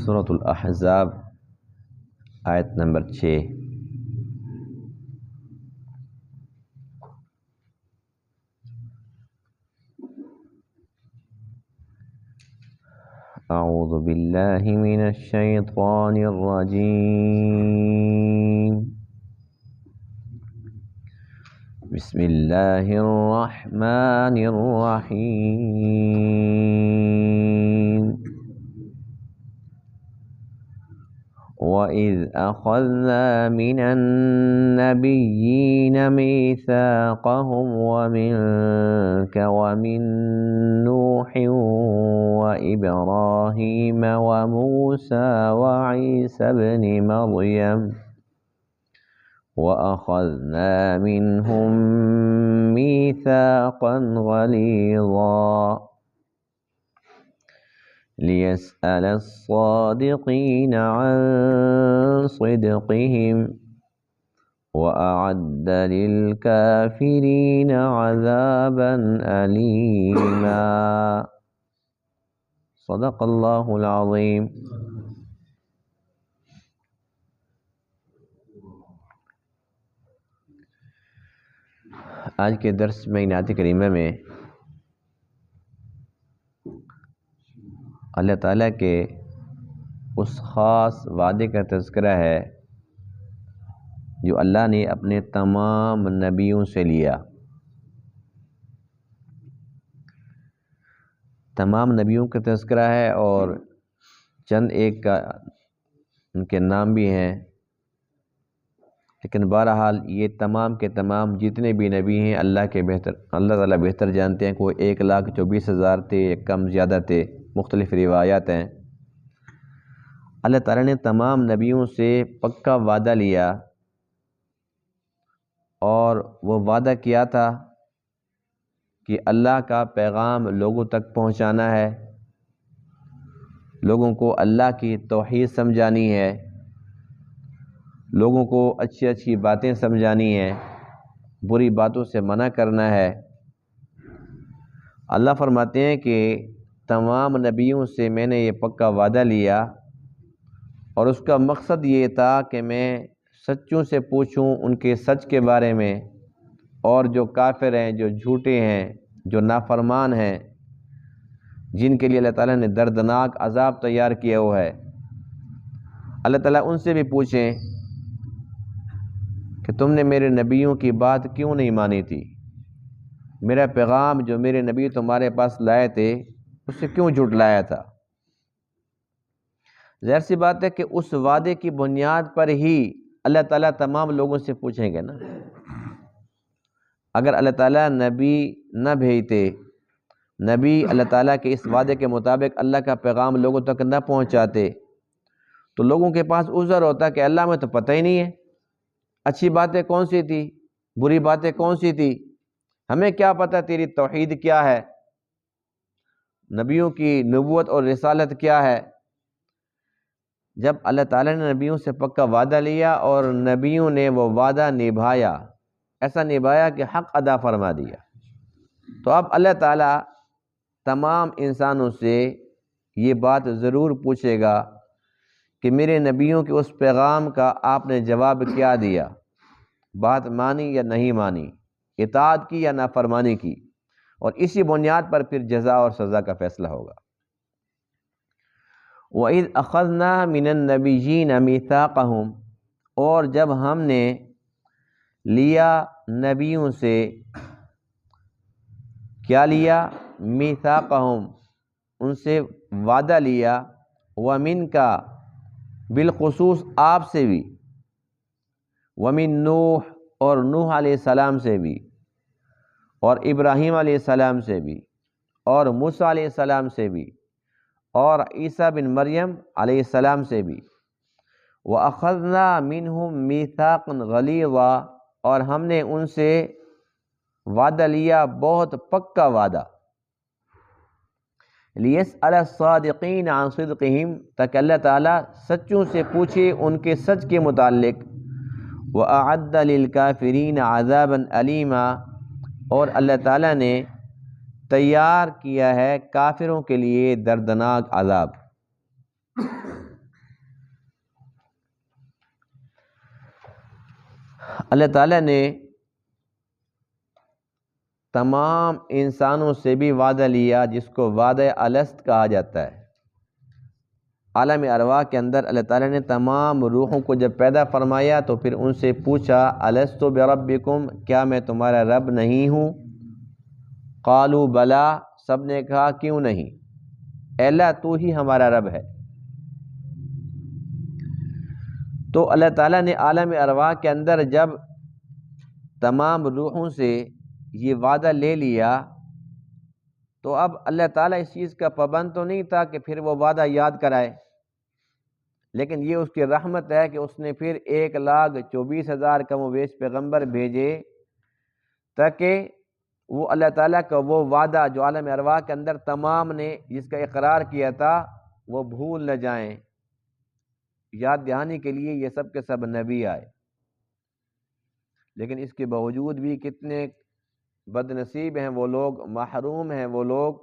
سورۃ الاحزاب آیت نمبر 6۔ اعوذ باللہ من الشیطان الرجیم، بسم اللہ الرحمن الرحیم۔ وَإِذْ أَخَذْنَا مِنَ النَّبِيِّينَ مِيثَاقَهُمْ وَمِنكَ وَمِن نُوحٍ وَإِبْرَاهِيمَ وَمُوسَى وَعِيسَى ابْنِ مَرْيَمَ وَأَخَذْنَا مِنْهُم مِّيثَاقًا غَلِيظًا لِيَسْأَلَ الصَّادِقِينَ عَن صِدْقِهِمْ وَأَعَدَّ لِلْكَافِرِينَ عَذَابًا أَلِيمًا۔ صدق اللہ العظیم۔ آج کے درس میں آیت کریمہ میں اللہ تعالیٰ کے اس خاص وعدے کا تذکرہ ہے جو اللہ نے اپنے تمام نبیوں سے لیا۔ تمام نبیوں کا تذکرہ ہے اور چند ایک کا ان کے نام بھی ہیں، لیکن بہرحال یہ تمام کے تمام جتنے بھی نبی ہیں اللہ تعالیٰ بہتر جانتے ہیں۔ کوئی 1,24,000 تھے، کم زیادہ تھے، مختلف روایات ہیں۔ اللہ تعالیٰ نے تمام نبیوں سے پکا وعدہ لیا اور وہ وعدہ کیا تھا کہ اللہ کا پیغام لوگوں تک پہنچانا ہے، لوگوں کو اللہ کی توحید سمجھانی ہے، لوگوں کو اچھی اچھی باتیں سمجھانی ہیں، بری باتوں سے منع کرنا ہے۔ اللہ فرماتے ہیں کہ تمام نبیوں سے میں نے یہ پکا وعدہ لیا اور اس کا مقصد یہ تھا کہ میں سچوں سے پوچھوں ان کے سچ کے بارے میں، اور جو کافر ہیں، جو جھوٹے ہیں، جو نافرمان ہیں، جن کے لیے اللہ تعالیٰ نے دردناک عذاب تیار کیا ہوا ہے، اللہ تعالیٰ ان سے بھی پوچھیں کہ تم نے میرے نبیوں کی بات کیوں نہیں مانی تھی، میرا پیغام جو میرے نبی تمہارے پاس لائے تھے اسے کیوں جھٹلایا تھا۔ ظاہر سی بات ہے کہ اس وعدے کی بنیاد پر ہی اللہ تعالیٰ تمام لوگوں سے پوچھیں گے نا۔ اگر اللہ تعالیٰ نبی نہ بھیجتے، نبی اللہ تعالیٰ کے اس وعدے کے مطابق اللہ کا پیغام لوگوں تک نہ پہنچاتے تو لوگوں کے پاس عذر ہوتا کہ اللہ میں تو پتہ ہی نہیں ہے اچھی باتیں کون سی تھی، بری باتیں کون سی تھی، ہمیں کیا پتہ تیری توحید کیا ہے، نبیوں کی نبوت اور رسالت کیا ہے۔ جب اللہ تعالیٰ نے نبیوں سے پکا وعدہ لیا اور نبیوں نے وہ وعدہ نبھایا، ایسا نبھایا کہ حق ادا فرما دیا، تو اب اللہ تعالیٰ تمام انسانوں سے یہ بات ضرور پوچھے گا کہ میرے نبیوں کے اس پیغام کا آپ نے جواب کیا دیا، بات مانی یا نہیں مانی، اطاعت کی یا نافرمانی کی، اور اسی بنیاد پر پھر جزا اور سزا کا فیصلہ ہوگا۔ وَإِذْ أَخَذْنَا مِنَ النَّبِيِّينَ مِيثَاقَهُمْ، اور جب ہم نے لیا نبیوں سے، کیا لیا؟ میثاقہم، ان سے وعدہ لیا، وَمِنْكَ، بالخصوص آپ سے بھی، وَمِن نوح، اور نوح علیہ السلام سے بھی، اور ابراہیم علیہ السلام سے بھی، اور موسیٰ علیہ السلام سے بھی، اور عیسیٰ بن مریم علیہ السلام سے بھی، وَأَخَذْنَا مِنْهُمْ مِيثَاقًا غَلِيظًا، اور ہم نے ان سے وعدہ لیا بہت پکا وعدہ، لِيَسْأَلَ الصَّادِقِينَ عَن صِدْقِهِمْ، تاکہ اللہ تعالیٰ سچوں سے پوچھے ان کے سچ کے متعلق، وَأَعَدَّ لِلْكَافِرِينَ عَذَابًا أَلِيمًا، اور اللہ تعالیٰ نے تیار کیا ہے کافروں کے لیے دردناک عذاب۔ اللہ تعالیٰ نے تمام انسانوں سے بھی وعدہ لیا جس کو وعدہ الست کہا جاتا ہے۔ عالم ارواح کے اندر اللہ تعالیٰ نے تمام روحوں کو جب پیدا فرمایا تو پھر ان سے پوچھا الست بربکم، کیا میں تمہارا رب نہیں ہوں؟ قالوا بلا، سب نے کہا کیوں نہیں، اے اللہ تو ہی ہمارا رب ہے۔ تو اللہ تعالیٰ نے عالم ارواح کے اندر جب تمام روحوں سے یہ وعدہ لے لیا تو اب اللہ تعالیٰ اس چیز کا پابند تو نہیں تھا کہ پھر وہ وعدہ یاد کرائے، لیکن یہ اس کی رحمت ہے کہ اس نے پھر 1,24,000 کم و بیش پیغمبر بھیجے تاکہ وہ اللہ تعالیٰ کا وہ وعدہ جو عالم ارواح کے اندر تمام نے جس کا اقرار کیا تھا وہ بھول نہ جائیں۔ یاد دہانی کے لیے یہ سب کے سب نبی آئے، لیکن اس کے باوجود بھی کتنے بد نصیب ہیں وہ لوگ، محروم ہیں وہ لوگ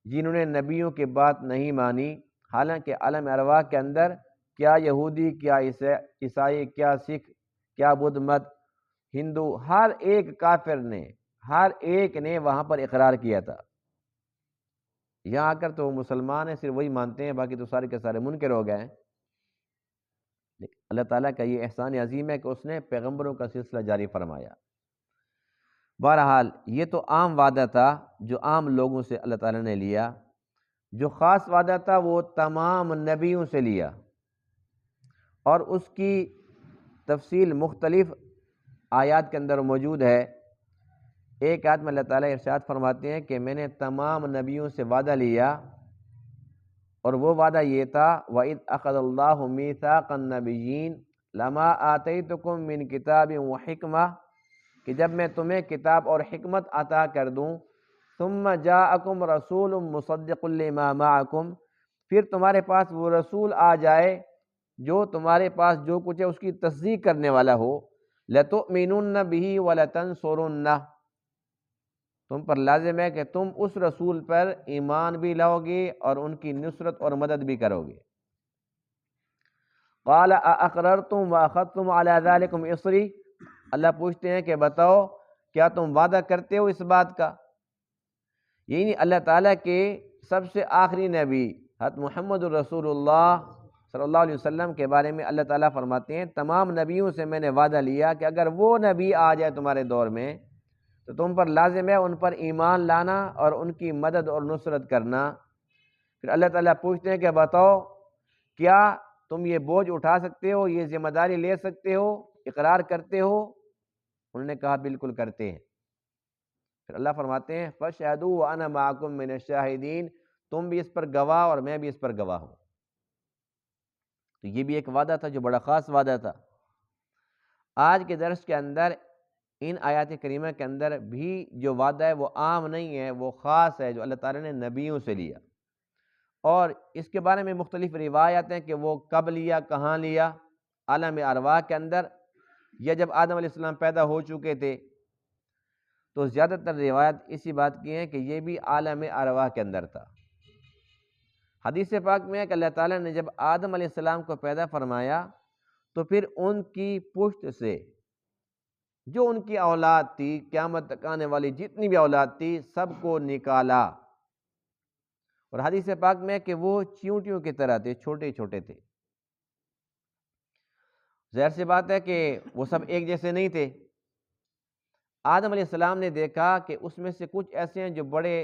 جنہوں نے نبیوں کی بات نہیں مانی۔ حالانکہ عالم ارواح کے اندر کیا یہودی، کیا عیسائی، کیا سکھ، کیا بدھ مت، ہندو، ہر ایک کافر نے، ہر ایک نے وہاں پر اقرار کیا تھا۔ یہاں آ کر تو وہ مسلمان ہیں، صرف وہی مانتے ہیں، باقی تو سارے کے سارے منکر ہو گئے ہیں۔ اللہ تعالیٰ کا یہ احسان عظیم ہے کہ اس نے پیغمبروں کا سلسلہ جاری فرمایا۔ بہرحال یہ تو عام وعدہ تھا جو عام لوگوں سے اللہ تعالیٰ نے لیا، جو خاص وعدہ تھا وہ تمام نبیوں سے لیا، اور اس کی تفصیل مختلف آیات کے اندر موجود ہے۔ ایک آیت میں اللہ تعالیٰ ارشاد فرماتے ہیں کہ میں نے تمام نبیوں سے وعدہ لیا، اور وہ وعدہ یہ تھا وَإِذْ أَخَذَ اللَّهُ مِيثَاقَ النَّبِيِّينَ لَمَا آتَيْتُكُم مِّن كِتَابٍ وَحِكْمَةٍ، کہ جب میں تمہیں کتاب اور حکمت عطا کر دوں، ثُمَّ جَاءَكُمْ رَسُولٌ مُصَدِّقٌ لِّمَا مَعَكُمْ، پھر تمہارے پاس وہ رسول آ جائے جو تمہارے پاس جو کچھ ہے اس کی تصدیق کرنے والا ہو، لَتُؤْمِنُنَّ بِهِ وَلَتَنصُرُنَّهُ، تم پر لازم ہے کہ تم اس رسول پر ایمان بھی لاؤ گے اور ان کی نصرت اور مدد بھی کرو گے۔ قال اقررتم واخذتم على ذلكم اصری، اللہ پوچھتے ہیں کہ بتاؤ کیا تم وعدہ کرتے ہو اس بات کا؟ یعنی اللہ تعالیٰ کے سب سے آخری نبی حضرت محمد الرسول اللہ صلی اللہ علیہ وسلم کے بارے میں اللہ تعالیٰ فرماتے ہیں تمام نبیوں سے میں نے وعدہ لیا کہ اگر وہ نبی آ جائے تمہارے دور میں تو تم پر لازم ہے ان پر ایمان لانا اور ان کی مدد اور نصرت کرنا۔ پھر اللہ تعالیٰ پوچھتے ہیں کہ بتاؤ کیا تم یہ بوجھ اٹھا سکتے ہو، یہ ذمہ داری لے سکتے ہو، اقرار کرتے ہو؟ انہوں نے کہا بالکل کرتے ہیں۔ پھر اللہ فرماتے ہیں فَاشْهَدُوا وَأَنَا مَعَكُم مِّنَ الشَّاهِدِينَ، تم بھی اس پر گواہ اور میں بھی اس پر گواہ ہوں۔ تو یہ بھی ایک وعدہ تھا جو بڑا خاص وعدہ تھا۔ آج کے درس کے اندر ان آیات کریمہ کے اندر بھی جو وعدہ ہے وہ عام نہیں ہے، وہ خاص ہے جو اللہ تعالیٰ نے نبیوں سے لیا، اور اس کے بارے میں مختلف روایات ہیں کہ وہ کب لیا، کہاں لیا، عالم ارواح کے اندر یا جب آدم علیہ السلام پیدا ہو چکے تھے۔ تو زیادہ تر روایت اسی بات کی ہیں کہ یہ بھی عالم ارواح کے اندر تھا۔ حدیث پاک میں ہے کہ اللہ تعالیٰ نے جب آدم علیہ السلام کو پیدا فرمایا تو پھر ان کی پشت سے جو ان کی اولاد تھی، قیامت تک آنے والی جتنی بھی اولاد تھی، سب کو نکالا، اور حدیث پاک میں ہے کہ وہ چیونٹیوں کی طرح تھے، چھوٹے چھوٹے تھے۔ ظاہر سی بات ہے کہ وہ سب ایک جیسے نہیں تھے۔ آدم علیہ السلام نے دیکھا کہ اس میں سے کچھ ایسے ہیں جو بڑے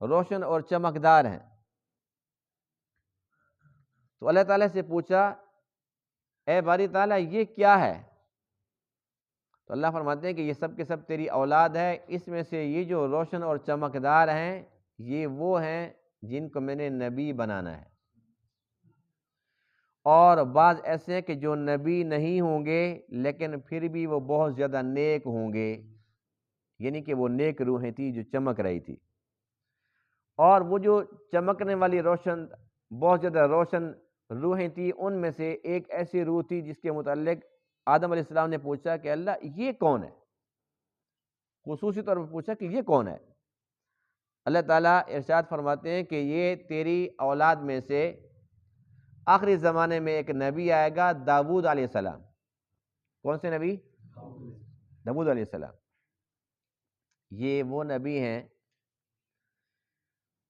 روشن اور چمکدار ہیں، تو اللہ تعالیٰ سے پوچھا اے باری تعالیٰ یہ کیا ہے؟ تو اللہ فرماتے ہیں کہ یہ سب کے سب تیری اولاد ہے، اس میں سے یہ جو روشن اور چمکدار ہیں یہ وہ ہیں جن کو میں نے نبی بنانا ہے، اور بعض ایسے ہیں کہ جو نبی نہیں ہوں گے لیکن پھر بھی وہ بہت زیادہ نیک ہوں گے، یعنی کہ وہ نیک روحیں تھی جو چمک رہی تھی۔ اور وہ جو چمکنے والی روشن، بہت زیادہ روشن روحیں تھی، ان میں سے ایک ایسی روح تھی جس کے متعلق آدم علیہ السلام نے پوچھا کہ اللہ یہ کون ہے، خصوصی طور پر پوچھا کہ یہ کون ہے۔ اللہ تعالیٰ ارشاد فرماتے ہیں کہ یہ تیری اولاد میں سے آخری زمانے میں ایک نبی آئے گا، داؤد علیہ السلام۔ کون سے نبی؟ داؤد علیہ السلام یہ وہ نبی ہیں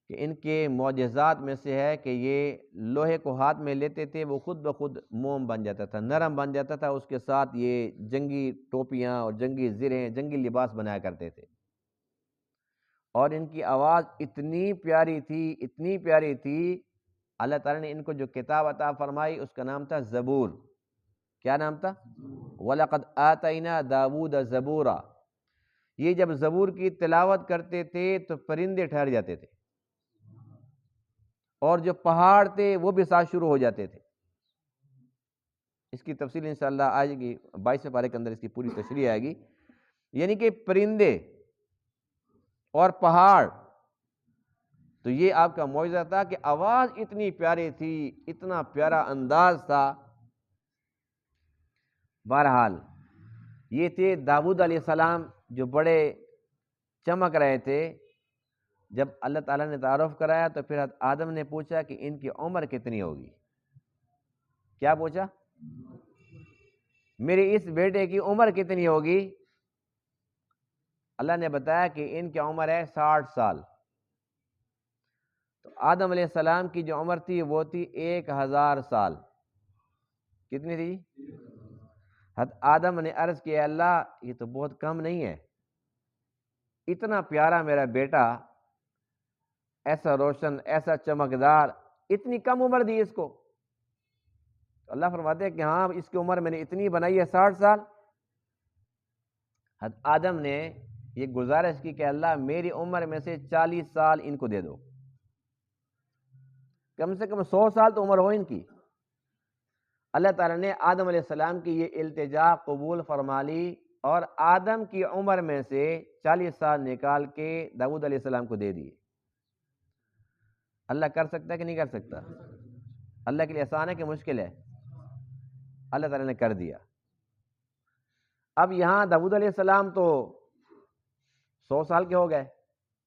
کہ ان کے معجزات میں سے ہے کہ یہ لوہے کو ہاتھ میں لیتے تھے، وہ خود بخود موم بن جاتا تھا، نرم بن جاتا تھا، اس کے ساتھ یہ جنگی ٹوپیاں اور جنگی زرہیں، جنگی لباس بنایا کرتے تھے، اور ان کی آواز اتنی پیاری تھی، اتنی پیاری تھی، اللہ تعالیٰ نے ان کو جو کتاب عطا فرمائی اس کا نام تھا زبور۔ کیا نام تھا؟ وَلَقَدْ آتَيْنَا دَاوُودَ زَبُورًا۔ یہ جب زبور کی تلاوت کرتے تھے تو پرندے ٹھہر جاتے تھے، اور جو پہاڑ تھے وہ بھی ساتھ شروع ہو جاتے تھے۔ اس کی تفصیل انشاءاللہ آئے گی، 22 پارے کے اندر اس کی پوری تشریح آئے گی۔ یعنی کہ پرندے اور پہاڑ، تو یہ آپ کا معجزہ تھا کہ آواز اتنی پیاری تھی، اتنا پیارا انداز تھا۔ بہرحال یہ تھے داؤد علیہ السلام جو بڑے چمک رہے تھے۔ جب اللہ تعالیٰ نے تعارف کرایا تو پھر حضرت آدم نے پوچھا کہ ان کی عمر کتنی ہوگی؟ کیا پوچھا؟ میرے اس بیٹے کی عمر کتنی ہوگی؟ اللہ نے بتایا کہ ان کی عمر ہے 60 سال۔ تو آدم علیہ السلام کی جو عمر تھی وہ تھی 1000 سال۔ کتنی تھی؟ حضرت آدم نے عرض کیا اللہ یہ تو بہت کم نہیں ہے، اتنا پیارا میرا بیٹا، ایسا روشن، ایسا چمکدار، اتنی کم عمر دی اس کو؟ تو اللہ فرماتے ہیں کہ ہاں اس کی عمر میں نے اتنی بنائی ہے 60 سال۔ حضرت آدم نے یہ گزارش کی کہ اللہ میری عمر میں سے 40 سال ان کو دے دو، کم سے کم 100 سال تو عمر ہو ان کی۔ اللہ تعالیٰ نے آدم علیہ السلام کی یہ التجا قبول فرما لی، اور آدم کی عمر میں سے 40 سال نکال کے داؤد علیہ السلام کو دے دیے۔ اللہ کر سکتا ہے کہ نہیں کر سکتا؟ اللہ کے لیے آسان ہے کہ مشکل ہے؟ اللہ تعالیٰ نے کر دیا۔ اب یہاں داؤد علیہ السلام تو 100 سال کے ہو گئے،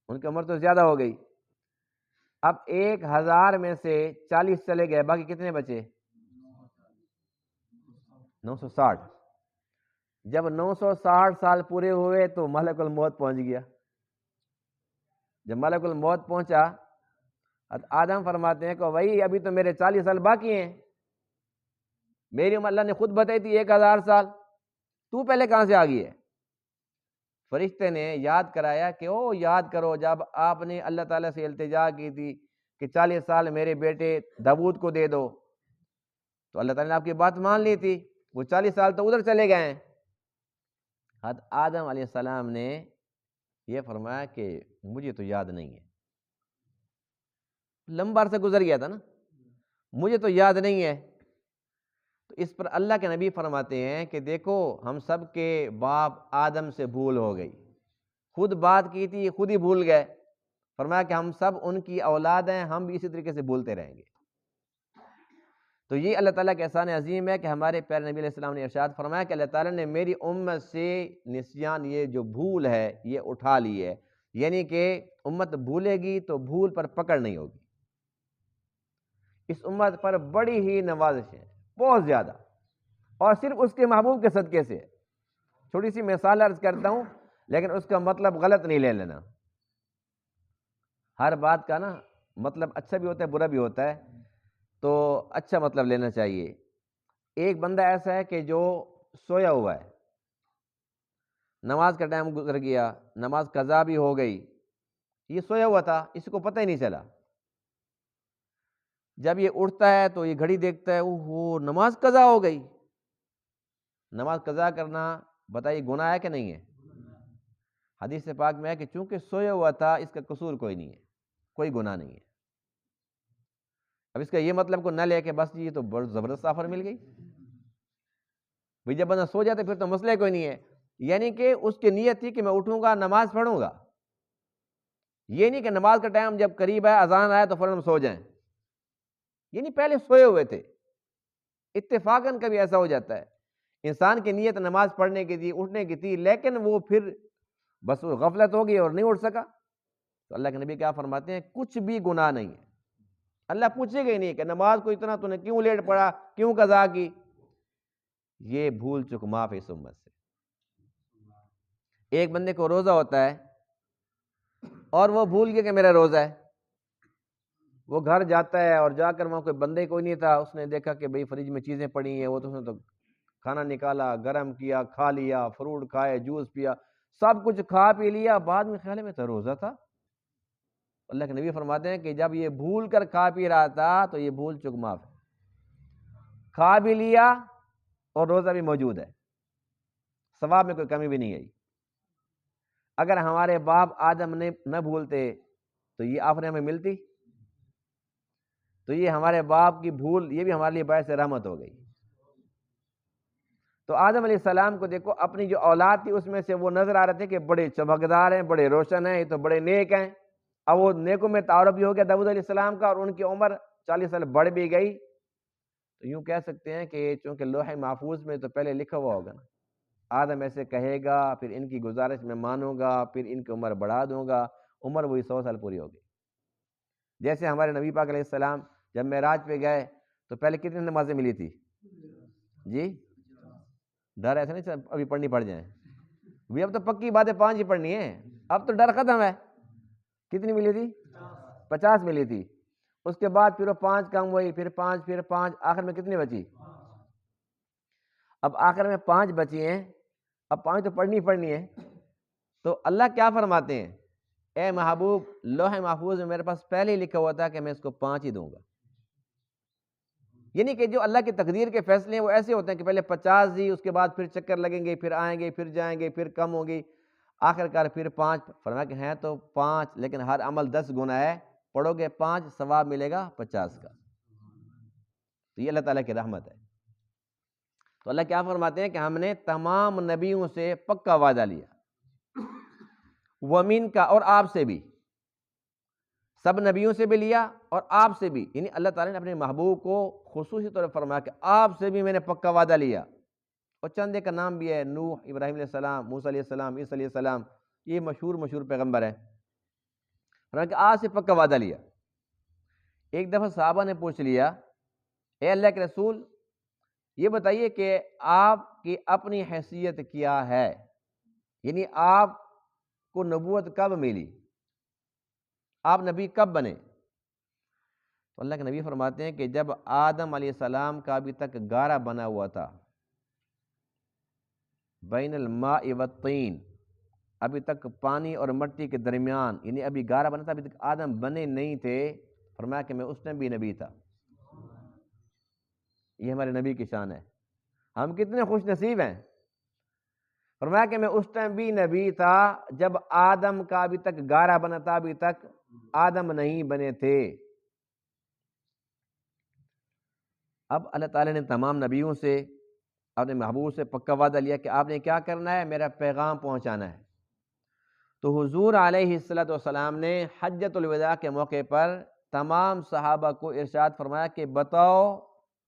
ان کی عمر تو زیادہ ہو گئی۔ اب 1000 میں سے 40 چلے گئے، باقی کتنے بچے؟ 960۔ جب 960 سال پورے ہوئے تو ملک الموت پہنچ گیا۔ جب ملک الموت پہنچا، آدم فرماتے ہیں کہ وہی ابھی تو میرے 40 سال باقی ہیں، میری عمر اللہ نے خود بتائی تھی 1000 سال، تو پہلے کہاں سے آ گئی ہے؟ فرشتے نے یاد کرایا کہ او یاد کرو جب آپ نے اللہ تعالیٰ سے التجا کی تھی کہ 40 سال میرے بیٹے داؤد کو دے دو، تو اللہ تعالیٰ نے آپ کی بات مان لی تھی، وہ 40 سال تو ادھر چلے گئے ہیں۔ حضرت آدم علیہ السلام نے یہ فرمایا کہ مجھے تو یاد نہیں ہے، لمبا عرصہ گزر گیا تھا نا، مجھے تو یاد نہیں ہے۔ تو اس پر اللہ کے نبی فرماتے ہیں کہ دیکھو ہم سب کے باپ آدم سے بھول ہو گئی، خود بات کی تھی خود ہی بھول گئے، فرمایا کہ ہم سب ان کی اولاد ہیں، ہم بھی اسی طریقے سے بھولتے رہیں گے۔ تو یہ اللہ تعالیٰ کا احسان عظیم ہے کہ ہمارے پیارے نبی علیہ السلام نے ارشاد فرمایا کہ اللہ تعالیٰ نے میری امت سے نسیان، یہ جو بھول ہے یہ اٹھا لی ہے، یعنی کہ امت بھولے گی تو بھول پر پکڑ نہیں ہوگی۔ اس امت پر بڑی ہی نوازش ہے، بہت زیادہ، اور صرف اس کے محبوب کے صدقے سے۔ چھوٹی سی مثال عرض کرتا ہوں لیکن اس کا مطلب غلط نہیں لے لینا۔ ہر بات کا نا مطلب اچھا بھی ہوتا ہے برا بھی ہوتا ہے، تو اچھا مطلب لینا چاہیے۔ ایک بندہ ایسا ہے کہ جو سویا ہوا ہے، نماز کا ٹائم گزر گیا، نماز قضا بھی ہو گئی، یہ سویا ہوا تھا، اس کو پتہ ہی نہیں چلا۔ جب یہ اٹھتا ہے تو یہ گھڑی دیکھتا ہے، اوہ نماز قضا ہو گئی۔ نماز قضا کرنا بتائیے گناہ ہے کہ نہیں ہے؟ حدیث پاک میں ہے کہ چونکہ سویا ہوا تھا اس کا قصور کوئی نہیں ہے، کوئی گناہ نہیں ہے۔ اب اس کا یہ مطلب کو نہ لے کہ بس یہ تو بہت زبردست آفر مل گئی، بھئی جب بندہ سو جاتا پھر تو مسئلہ کوئی نہیں ہے، یعنی کہ اس کی نیت تھی کہ میں اٹھوں گا نماز پڑھوں گا، یہ نہیں کہ نماز کا ٹائم جب قریب ہے اذان آیا تو فوراً سو جائیں، یعنی پہلے سوئے ہوئے تھے۔ اتفاقاً کبھی ایسا ہو جاتا ہے انسان کی نیت نماز پڑھنے کی تھی، اٹھنے کی تھی، لیکن وہ پھر بس غفلت ہو گئی اور نہیں اٹھ سکا، تو اللہ کے نبی کیا فرماتے ہیں کچھ بھی گناہ نہیں ہے۔ اللہ پوچھے گا ہی نہیں کہ نماز کو اتنا تو نے کیوں لیٹ پڑھا، کیوں قضا کی، یہ بھول چک معاف ہے اس امت سے۔ ایک بندے کو روزہ ہوتا ہے اور وہ بھول گیا کہ میرا روزہ ہے، وہ گھر جاتا ہے اور جا کر وہاں کوئی بندے کوئی نہیں تھا، اس نے دیکھا کہ بھئی فریج میں چیزیں پڑی ہیں، وہ تو اس نے تو کھانا نکالا، گرم کیا، کھا لیا، فروٹ کھائے، جوس پیا، سب کچھ کھا پی لیا، بعد میں خیال ہے میں تو روزہ تھا۔ اللہ کے نبی فرماتے ہیں کہ جب یہ بھول کر کھا پی رہا تھا تو یہ بھول چک معاف ہے، کھا بھی لیا اور روزہ بھی موجود ہے، ثواب میں کوئی کمی بھی نہیں آئی۔ اگر ہمارے باپ آدم نے نہ بھولتے تو یہ آفرین ہمیں ملتی؟ تو یہ ہمارے باپ کی بھول یہ بھی ہمارے لیے باعث رحمت ہو گئی۔ تو آدم علیہ السلام کو دیکھو، اپنی جو اولاد تھی اس میں سے وہ نظر آ رہے تھے کہ بڑے چمکدار ہیں، بڑے روشن ہیں، یہ تو بڑے نیک ہیں۔ اب وہ نیکوں میں تعارف بھی ہو گیا داؤد علیہ السلام کا، اور ان کی عمر 40 سال بڑھ بھی گئی، تو یوں کہہ سکتے ہیں کہ چونکہ لوح محفوظ میں تو پہلے لکھا ہوا ہوگا نا، آدم ایسے کہے گا، پھر ان کی گزارش میں مانوں گا، پھر ان کی عمر بڑھا دوں گا، عمر وہی 100 سال پوری ہوگی۔ جیسے ہمارے نبی پاک علیہ السلام جب معراج پہ گئے تو پہلے کتنی نمازیں ملی تھی؟ جی ڈر ایسا نہیں ابھی پڑھنی پڑ جائیں، اب تو پکی بات ہے 5 ہی پڑھنی ہے، اب تو ڈر ختم ہے۔ کتنی ملی تھی؟ 50 ملی تھی۔ اس کے بعد پھر وہ 5 کم ہوئی، پھر 5، پھر 5، آخر میں کتنی بچی؟ اب آخر میں 5 بچی ہیں، اب 5 تو پڑھنی ہے۔ تو اللہ کیا فرماتے ہیں؟ اے محبوب، لوح محفوظ میں میرے پاس پہلے ہی لکھا ہوا تھا کہ میں اس کو 5 ہی دوں گا۔ یعنی کہ جو اللہ کی تقدیر کے فیصلے ہیں وہ ایسے ہوتے ہیں کہ پہلے 50 دی، اس کے بعد پھر چکر لگیں گے، پھر آئیں گے، پھر جائیں گے، پھر کم ہوگی، آخر کار پھر 5۔ فرمایا کہ ہیں تو 5 لیکن ہر عمل 10 گنا ہے، پڑھو گے 5 ثواب ملے گا 50 کا۔ تو یہ اللہ تعالیٰ کی رحمت ہے۔ تو اللہ کیا فرماتے ہیں کہ ہم نے تمام نبیوں سے پکا وعدہ لیا، وَمِن کا، اور آپ سے بھی، سب نبیوں سے بھی لیا اور آپ سے بھی، یعنی اللہ تعالیٰ نے اپنے محبوب کو خصوصی طور پر فرمایا کہ آپ سے بھی میں نے پکا وعدہ لیا۔ اور چند ایک کا نام بھی ہے، نوح، ابراہیم علیہ السلام، موسیٰ علیہ السلام، عیسیٰ علیہ السلام، یہ مشہور پیغمبر ہیں۔ فرمایا کہ آپ سے پکا وعدہ لیا۔ ایک دفعہ صحابہ نے پوچھ لیا، اے اللہ کے رسول، یہ بتائیے کہ آپ کی اپنی حیثیت کیا ہے، یعنی آپ کو نبوت کب ملی، آپ نبی کب بنے؟ تو اللہ کے نبی فرماتے ہیں کہ جب آدم علیہ السلام کا ابھی تک گارہ بنا ہوا تھا، بین الماء والطین، ابھی تک پانی اور مٹی کے درمیان، یعنی ابھی گارہ بنا تھا، ابھی تک آدم بنے نہیں تھے، فرمایا کہ میں اس ٹائم بھی نبی تھا۔ یہ ہمارے نبی کی شان ہے، ہم کتنے خوش نصیب ہیں۔ فرمایا کہ میں اس ٹائم بھی نبی تھا جب آدم کا ابھی تک گارہ بنا تھا، ابھی تک آدم نہیں بنے تھے۔ اب اللہ تعالیٰ نے تمام نبیوں سے، اپنے محبوب سے پکا وعدہ لیا کہ آپ نے کیا کرنا ہے، میرا پیغام پہنچانا ہے۔ تو حضور علیہ السلام نے حجۃ الوداع کے موقع پر تمام صحابہ کو ارشاد فرمایا کہ بتاؤ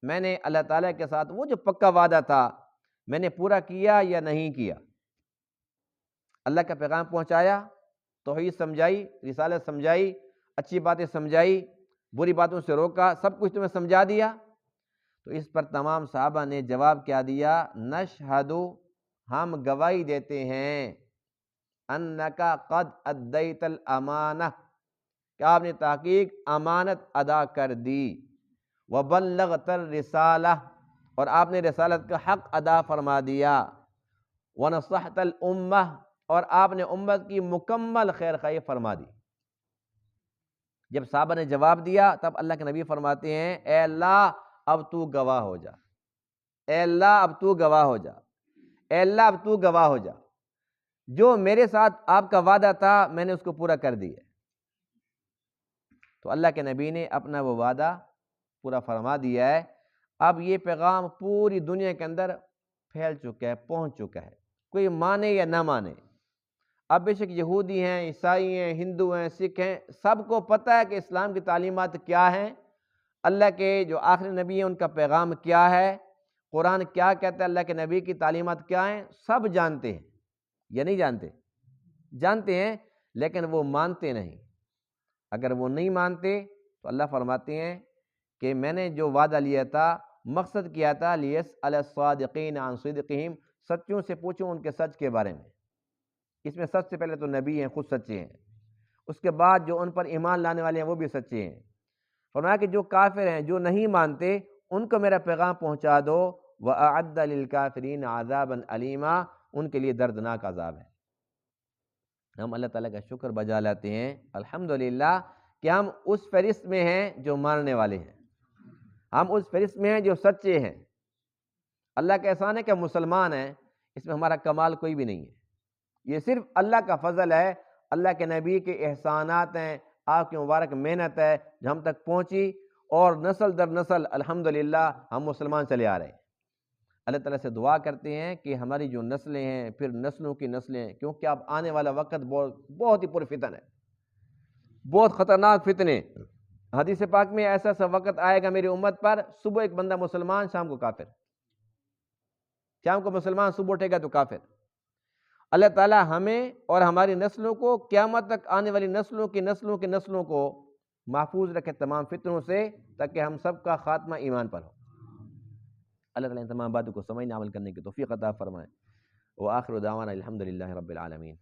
میں نے اللہ تعالیٰ کے ساتھ وہ جو پکا وعدہ تھا میں نے پورا کیا یا نہیں کیا۔ اللہ کا پیغام پہنچایا، توحید سمجھائی، رسالت سمجھائی، اچھی باتیں سمجھائی، بری باتوں سے روکا، سب کچھ تمہیں سمجھا دیا۔ تو اس پر تمام صحابہ نے جواب کیا دیا، نشہد، ہم گواہی دیتے ہیں، انکا قد ادیت الامانہ، کہ آپ نے تحقیق امانت ادا کر دی، وبلغت الرسالہ، اور آپ نے رسالت کا حق ادا فرما دیا، ونصحت الامہ، اور آپ نے امت کی مکمل خیر خواہی فرما دی۔ جب صحابہ نے جواب دیا تب اللہ کے نبی فرماتے ہیں، اے اللہ اب تو گواہ ہو جا، اے اللہ اب تو گواہ ہو جا، اے اللہ اب تو گواہ ہو جا، جو میرے ساتھ آپ کا وعدہ تھا میں نے اس کو پورا کر دیا۔ تو اللہ کے نبی نے اپنا وہ وعدہ پورا فرما دیا ہے۔ اب یہ پیغام پوری دنیا کے اندر پھیل چکا ہے، پہنچ چکا ہے، کوئی مانے یا نہ مانے۔ اب بے شک یہودی ہیں، عیسائی ہیں، ہندو ہیں، سکھ ہیں، سب کو پتہ ہے کہ اسلام کی تعلیمات کیا ہیں، اللہ کے جو آخری نبی ہیں ان کا پیغام کیا ہے، قرآن کیا کہتا ہے، اللہ کے نبی کی تعلیمات کیا ہیں، سب جانتے ہیں یا نہیں جانتے؟ جانتے ہیں لیکن وہ مانتے نہیں۔ اگر وہ نہیں مانتے تو اللہ فرماتے ہیں کہ میں نے جو وعدہ لیا تھا، مقصد کیا تھا، لیسأل الصادقین عن صدقہم، سچوں سے پوچھوں ان کے سچ کے بارے میں۔ اس میں سب سے پہلے تو نبی ہیں، خود سچے ہیں، اس کے بعد جو ان پر ایمان لانے والے ہیں وہ بھی سچے ہیں۔ فرمایا کہ جو کافر ہیں، جو نہیں مانتے، ان کو میرا پیغام پہنچا دو، وَأَعَدَّ لِلْكَافِرِينَ عَذَابًا عَلِيمًا، ان کے لیے دردناک عذاب ہے۔ ہم اللہ تعالیٰ کا شکر بجا لاتے ہیں الحمدللہ کہ ہم اس فہرست میں ہیں جو ماننے والے ہیں، ہم اس فہرست میں ہیں جو سچے ہیں۔ اللہ کا احسان ہے کہ ہم مسلمان ہیں، اس میں ہمارا کمال کوئی بھی نہیں ہے، یہ صرف اللہ کا فضل ہے، اللہ کے نبی کے احسانات ہیں، آپ کی مبارک محنت ہے جو ہم تک پہنچی، اور نسل در نسل الحمدللہ ہم مسلمان چلے آ رہے ہیں۔ اللہ تعالیٰ سے دعا کرتے ہیں کہ ہماری جو نسلیں ہیں، پھر نسلوں کی نسلیں، کیونکہ اب آنے والا وقت بہت ہی پرفتن ہے، بہت خطرناک فتنے۔ حدیث پاک میں ایسا سا وقت آئے گا میری امت پر، صبح ایک بندہ مسلمان، شام کو کافر، شام کو مسلمان، صبح اٹھے گا تو کافر۔ اللہ تعالیٰ ہمیں اور ہماری نسلوں کو، قیامت تک آنے والی نسلوں کی نسلوں کی نسلوں کو محفوظ رکھے تمام فتنوں سے، تاکہ ہم سب کا خاتمہ ایمان پر ہو۔ اللہ تعالیٰ ان تمام باتوں کو سمجھنے عمل کرنے کی توفیق عطا فرمائے۔ وآخر دعوانا الحمدللہ رب العالمین۔